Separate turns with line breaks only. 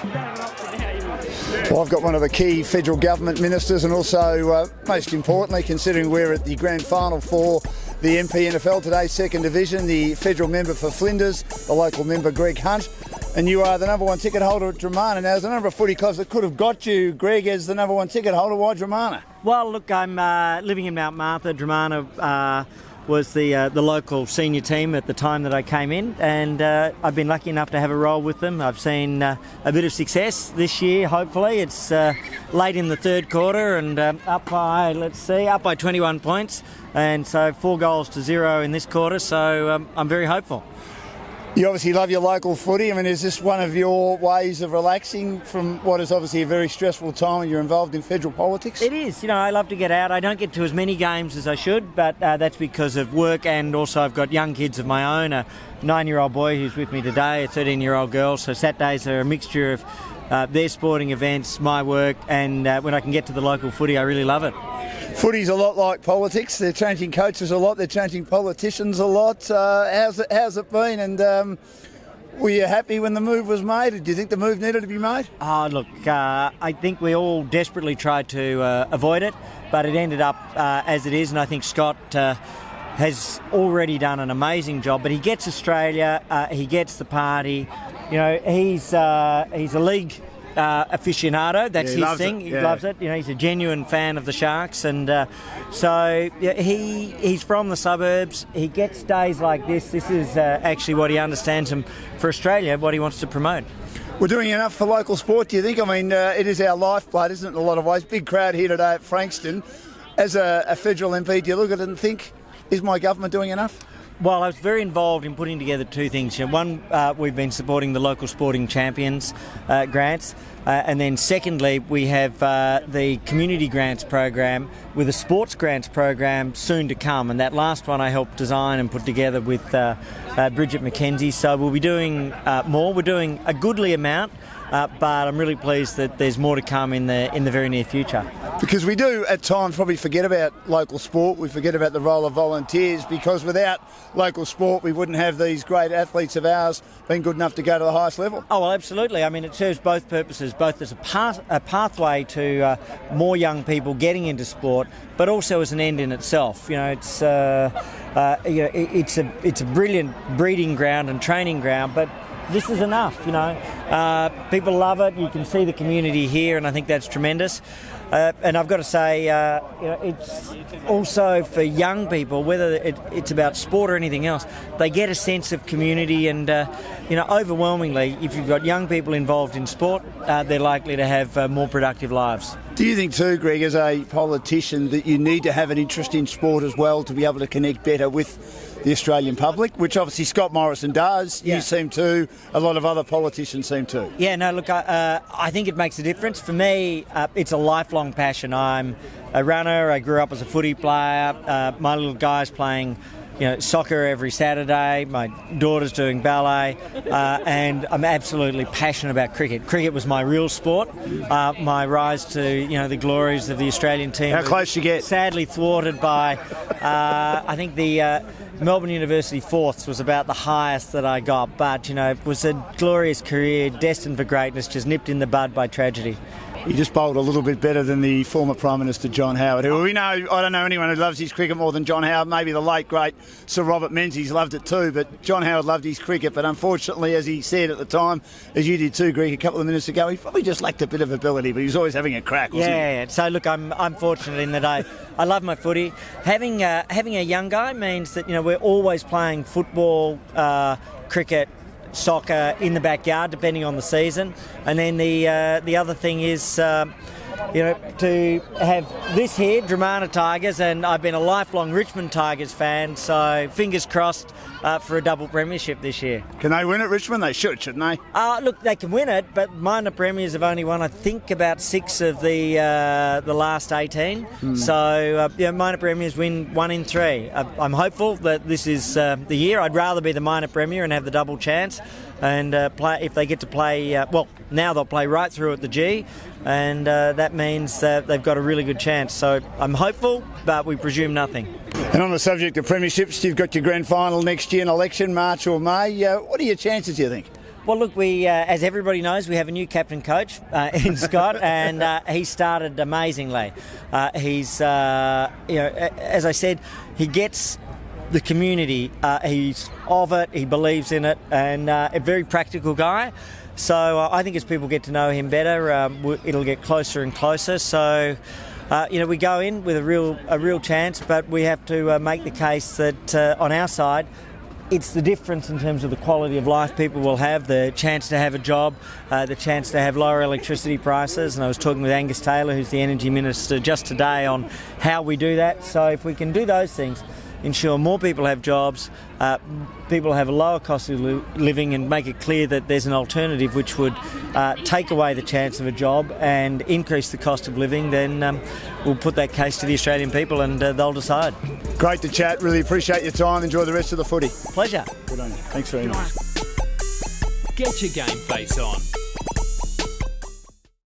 Well, I've got one of the key federal government ministers, and also, most importantly, considering we're at the grand final for the MPNFL today, second division, the federal member for Flinders, the local member Greg Hunt, and you are the number one ticket holder at Dromana. Now, there's a number of footy clubs that could have got you, Greg, as the number one ticket holder. Why Dromana?
Well, look, I'm living in Mount Martha. Dromana was the local senior team at the time that I came in, and I've been lucky enough to have a role with them. I've seen a bit of success this year, hopefully. It's late in the third quarter and up by 21 points, and so 4-0 in this quarter, so I'm very hopeful.
You obviously love your local footy. I mean, is this one of your ways of relaxing from what is obviously a very stressful time when you're involved in federal politics?
It is. I love to get out. I don't get to as many games as I should, but that's because of work, and also I've got young kids of my own, a 9-year-old boy who's with me today, a 13-year-old girl, so Saturdays are a mixture of their sporting events, my work, and when I can get to the local footy, I really love it.
Footy's a lot like politics. They're changing coaches a lot. They're changing politicians a lot. How's it been? And were you happy when the move was made? Do you think the move needed to be made?
Look, I think we all desperately tried to avoid it, but it ended up as it is, and I think Scott has already done an amazing job. But he gets Australia, he gets the party. He's a league aficionado. That's his thing. He loves it. He's a genuine fan of the Sharks, and so he's from the suburbs. He gets days like this. This is actually what he understands, and for Australia, what he wants to promote.
We're doing enough for local sport, do you think? I mean, it is our lifeblood, isn't it, in a lot of ways? Big crowd here today at Frankston. As a federal MP, do you look at it and think, is my government doing enough?
Well, I was very involved in putting together two things. One, we've been supporting the local sporting champions grants, and then secondly, we have the community grants program with a sports grants program soon to come, and that last one I helped design and put together with Bridget McKenzie. So we'll be doing more. We're doing a goodly amount, but I'm really pleased that there's more to come in the very near future.
Because we do at times probably forget about local sport. We forget about the role of volunteers, because without local sport we wouldn't have these great athletes of ours being good enough to go to the highest level.
Oh, well, absolutely. I mean, it serves both purposes, both as a pathway to more young people getting into sport, but also as an end in itself. It's a brilliant breeding ground and training ground, but this is enough. People love it. You can see the community here, and I think that's tremendous. And I've got to say, it's also for young people, whether it's about sport or anything else, they get a sense of community, and overwhelmingly, if you've got young people involved in sport, they're likely to have more productive lives.
Do you think too, Greg, as a politician, that you need to have an interest in sport as well to be able to connect better with the Australian public, which obviously Scott Morrison does? Yeah. You seem to, a lot of other politicians seem to.
Yeah, no, look, I think it makes a difference. For me, it's a lifelong passion. I'm a runner. I grew up as a footy player. My little guy's playing soccer every Saturday. My daughter's doing ballet, and I'm absolutely passionate about cricket. Cricket was my real sport. My rise to the glories of the Australian team.
How close you get?
Sadly thwarted by I think the Melbourne University fourths was about the highest that I got, but it was a glorious career, destined for greatness, just nipped in the bud by tragedy.
You just bowled a little bit better than the former Prime Minister John Howard, who I don't know anyone who loves his cricket more than John Howard. Maybe the late, great Sir Robert Menzies loved it too, but John Howard loved his cricket. But unfortunately, as he said at the time, as you did too, Greg, a couple of minutes ago, he probably just lacked a bit of ability, but he was always having a crack, wasn't he?
Yeah. So look, I'm fortunate in that I love my footy. Having a young guy means that we're always playing football, cricket, soccer in the backyard, depending on the season. And then the other thing is, to have this here, Dromana Tigers, and I've been a lifelong Richmond Tigers fan, so fingers crossed for a double premiership this year.
Can they win it, Richmond? They shouldn't they?
Look, they can win it, but minor premiers have only won, I think, about 6 of the last 18. So minor premiers win 1 in 3. I'm hopeful that this is the year. I'd rather be the minor premier and have the double chance, and play if they get to play. Now they'll play right through at the G, and that means they've got a really good chance. So I'm hopeful, but we presume nothing.
And on the subject of premierships, you've got your grand final next year in election, March or May. What are your chances, do you think?
Well, look, we, as everybody knows, we have a new captain coach in Scott, and he started amazingly. He's, as I said, he gets the community. He's of it, he believes in it, and a very practical guy. So I think as people get to know him better, it'll get closer and closer. So, we go in with a real chance, but we have to make the case that on our side, it's the difference in terms of the quality of life people will have, the chance to have a job, the chance to have lower electricity prices. And I was talking with Angus Taylor, who's the Energy Minister, just today on how we do that. So if we can do those things, ensure more people have jobs, people have a lower cost of living, and make it clear that there's an alternative which would take away the chance of a job and increase the cost of living, then we'll put that case to the Australian people and they'll decide.
Great to chat. Really appreciate your time. Enjoy the rest of the footy.
Pleasure.
Good on you. Thanks very much.
Get your GameFace on.